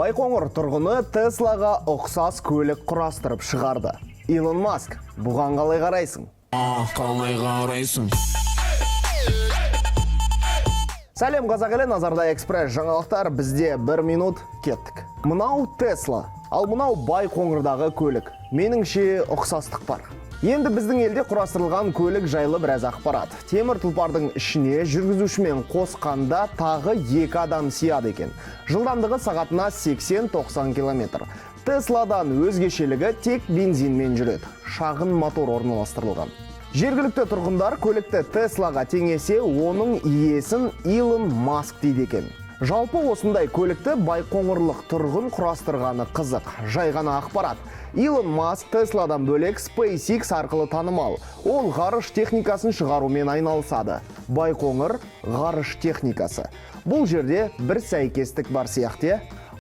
Байқоңыр тұрғыны Теслаға ұқсас көлік құрастырып шығарды. Илон Маск, бұған қалай қарайсың? Қалай қарайсың? Сәлем қазақ елі, назарда экспресс жаңалықтар, бізде 1 минут кеттік. Мынау Тесла, ал мынау Байқоңырдағы көлік. Меніңше ұқсастық бар. Енді біздің елде құрастырылған көлік жайлы біраз ақпарат. Темір тұлпардың ішіне жүргізушімен қосқанда тағы 2 адам сияды екен. Жылдамдығы сағатына 80-90 км. Тесладан өзгешелігі тек бензинмен жүреді. Шағын мотор орналастырылған. Жергілікті тұрғындар көлікті Теслаға теңесе, оның иесін Илон Маск дейді екен. Жалпы осындай көлікті байқоңырлық тұрғын құрастырғаны қызық, жай ғана ақпарат. Илон Маск Тесладан бөлек SpaceX арқылы танымал. Ол ғарыш техникасын шығарумен айналысады. Байқоңыр ғарыш техникасы. Бұл жерде бір сәйкестік бар сияқты.